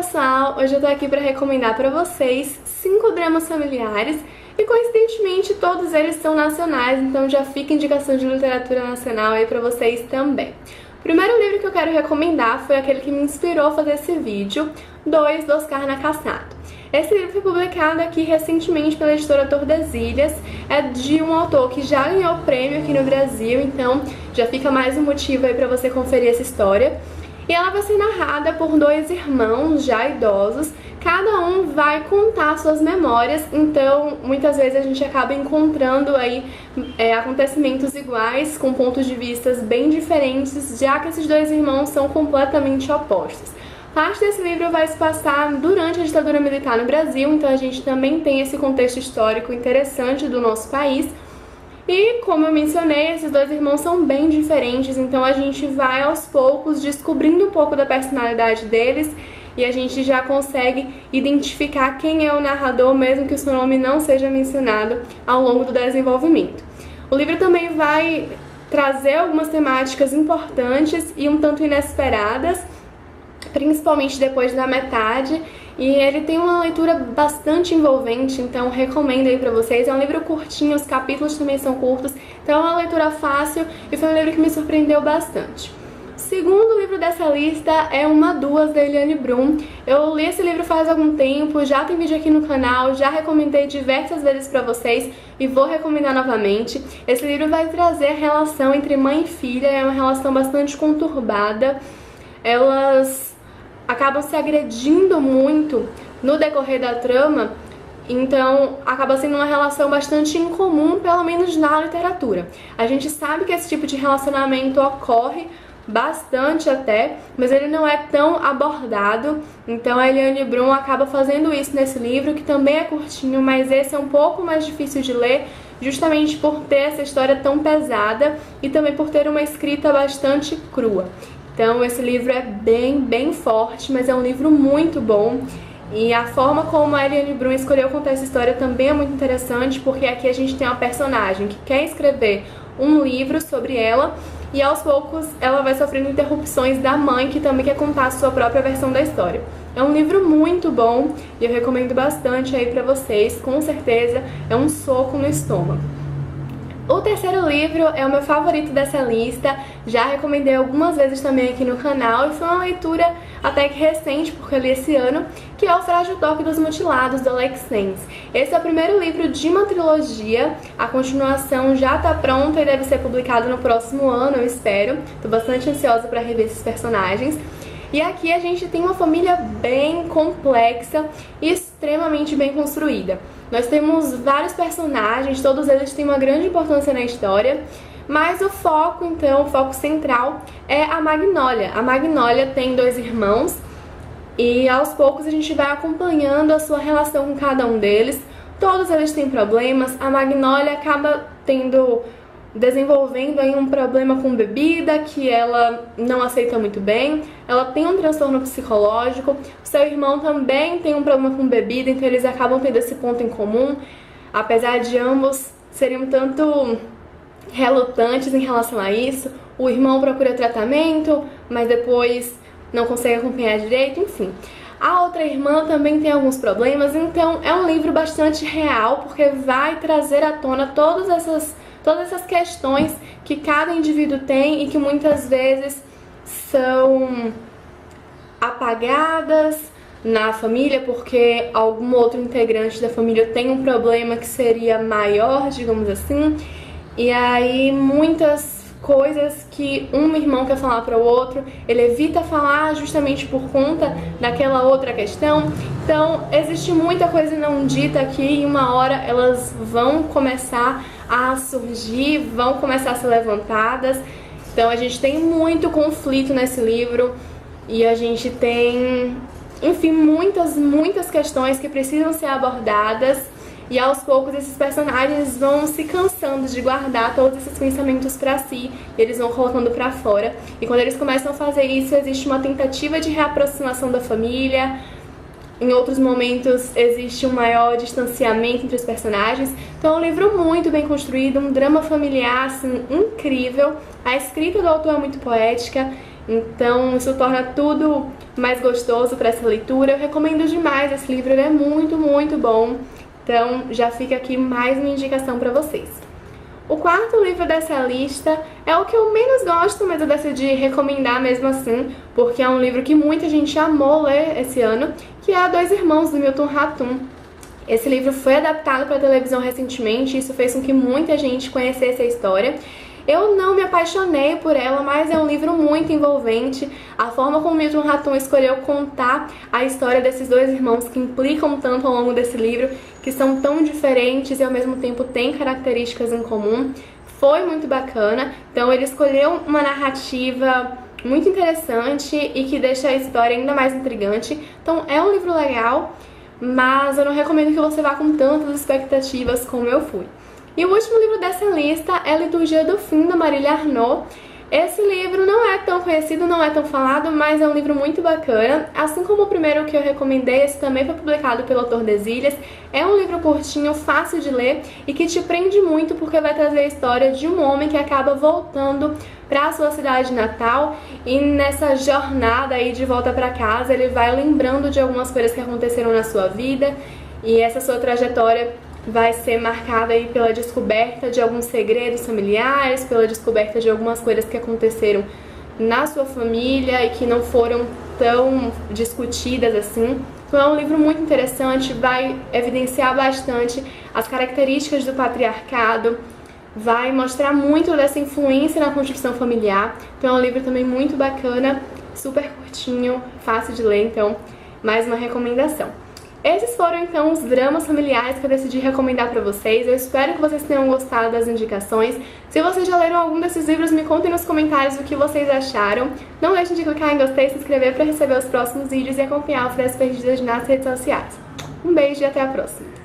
pessoal, hoje eu tô aqui pra recomendar pra vocês 5 dramas familiares e coincidentemente todos eles são nacionais, então já fica indicação de literatura nacional aí pra vocês também. O primeiro livro que eu quero recomendar foi aquele que me inspirou a fazer esse vídeo, 2 do Oscar Nakassato. Esse livro foi publicado aqui recentemente pela editora Tordesilhas, é de um autor que já ganhou prêmio aqui no Brasil, então já fica mais um motivo aí pra você conferir essa história. E ela vai ser narrada por 2 irmãos já idosos, cada um vai contar suas memórias, então muitas vezes a gente acaba encontrando aí acontecimentos iguais, com pontos de vista bem diferentes, já que esses 2 irmãos são completamente opostos. Parte desse livro vai se passar durante a ditadura militar no Brasil, então a gente também tem esse contexto histórico interessante do nosso país. E, como eu mencionei, esses 2 irmãos são bem diferentes, então a gente vai aos poucos descobrindo um pouco da personalidade deles e a gente já consegue identificar quem é o narrador, mesmo que o seu nome não seja mencionado ao longo do desenvolvimento. O livro também vai trazer algumas temáticas importantes e um tanto inesperadas, principalmente depois da metade, e ele tem uma leitura bastante envolvente, então recomendo aí pra vocês. É um livro curtinho, os capítulos também são curtos, então é uma leitura fácil e foi um livro que me surpreendeu bastante. O segundo livro dessa lista é Uma Duas, da Eliane Brum. Eu li esse livro faz algum tempo, já tem vídeo aqui no canal, já recomendei diversas vezes pra vocês e vou recomendar novamente. Esse livro vai trazer a relação entre mãe e filha, é uma relação bastante conturbada. Elas acabam se agredindo muito no decorrer da trama, então acaba sendo uma relação bastante incomum, pelo menos na literatura. A gente sabe que esse tipo de relacionamento ocorre bastante até, mas ele não é tão abordado, então a Eliane Brum acaba fazendo isso nesse livro, que também é curtinho, mas esse é um pouco mais difícil de ler, justamente por ter essa história tão pesada e também por ter uma escrita bastante crua. Então esse livro é bem forte, mas é um livro muito bom. E a forma como a Eliane Brum escolheu contar essa história também é muito interessante, porque aqui a gente tem uma personagem que quer escrever um livro sobre ela e aos poucos ela vai sofrendo interrupções da mãe, que também quer contar a sua própria versão da história. É um livro muito bom e eu recomendo bastante aí pra vocês, com certeza é um soco no estômago. O terceiro livro é o meu favorito dessa lista, já recomendei algumas vezes também aqui no canal e foi uma leitura até que recente, porque eu li esse ano, que é O Frágil Toque dos Mutilados, do Alex Sens. Esse é o primeiro livro de uma trilogia, a continuação já tá pronta e deve ser publicada no próximo ano, eu espero. Tô bastante ansiosa para rever esses personagens. E aqui a gente tem uma família bem complexa e extremamente bem construída. Nós temos vários personagens, todos eles têm uma grande importância na história, mas o foco, então, o foco central é a Magnólia. A Magnólia tem 2 irmãos e aos poucos a gente vai acompanhando a sua relação com cada um deles. Todos eles têm problemas, a Magnólia acaba desenvolvendo aí um problema com bebida que ela não aceita muito bem, ela tem um transtorno psicológico, o seu irmão também tem um problema com bebida, então eles acabam tendo esse ponto em comum, apesar de ambos serem um tanto relutantes em relação a isso. O irmão procura tratamento, mas depois não consegue acompanhar direito, enfim. A outra irmã também tem alguns problemas, então é um livro bastante real, porque vai trazer à tona todas essas questões que cada indivíduo tem e que muitas vezes são apagadas na família porque algum outro integrante da família tem um problema que seria maior, digamos assim, e aí muitas coisas que um irmão quer falar para o outro, ele evita falar justamente por conta daquela outra questão. Então existe muita coisa não dita aqui e uma hora elas vão começar a surgir, vão começar a ser levantadas. Então a gente tem muito conflito nesse livro e a gente tem, enfim, muitas questões que precisam ser abordadas. E aos poucos esses personagens vão se cansando de guardar todos esses pensamentos pra si, e eles vão colocando pra fora. E quando eles começam a fazer isso, existe uma tentativa de reaproximação da família. Em outros momentos existe um maior distanciamento entre os personagens. Então é um livro muito bem construído, um drama familiar assim, incrível. A escrita do autor é muito poética, então isso torna tudo mais gostoso para essa leitura. Eu recomendo demais esse livro, ele é muito, muito bom. Então já fica aqui mais uma indicação para vocês. O quarto livro dessa lista é o que eu menos gosto, mas eu decidi recomendar mesmo assim, porque é um livro que muita gente amou ler esse ano, que é Dois Irmãos, do Milton Ratum. Esse livro foi adaptado para televisão recentemente, e isso fez com que muita gente conhecesse a história. Eu não me apaixonei por ela, mas é um livro muito envolvente. A forma como Milton Ratum escolheu contar a história desses dois irmãos que implicam tanto ao longo desse livro, que são tão diferentes e ao mesmo tempo têm características em comum, foi muito bacana. Então ele escolheu uma narrativa muito interessante e que deixa a história ainda mais intrigante. Então é um livro legal, mas eu não recomendo que você vá com tantas expectativas como eu fui. E o último livro dessa lista é Liturgia do Fim, da Marília Arnaud. Esse livro não é tão conhecido, não é tão falado, mas é um livro muito bacana. Assim como o primeiro que eu recomendei, esse também foi publicado pelo Tordesilhas. É um livro curtinho, fácil de ler e que te prende muito porque vai trazer a história de um homem que acaba voltando para a sua cidade natal, e nessa jornada aí de volta para casa ele vai lembrando de algumas coisas que aconteceram na sua vida, e essa sua trajetória vai ser marcada aí pela descoberta de alguns segredos familiares, pela descoberta de algumas coisas que aconteceram na sua família e que não foram tão discutidas assim. Então é um livro muito interessante, vai evidenciar bastante as características do patriarcado, vai mostrar muito dessa influência na construção familiar. Então é um livro também muito bacana, super curtinho, fácil de ler, então mais uma recomendação. Esses foram então os dramas familiares que eu decidi recomendar pra vocês. Eu espero que vocês tenham gostado das indicações. Se vocês já leram algum desses livros, me contem nos comentários o que vocês acharam. Não deixem de clicar em gostei e se inscrever para receber os próximos vídeos e acompanhar o Frestas Perdidas nas redes sociais. Um beijo e até a próxima!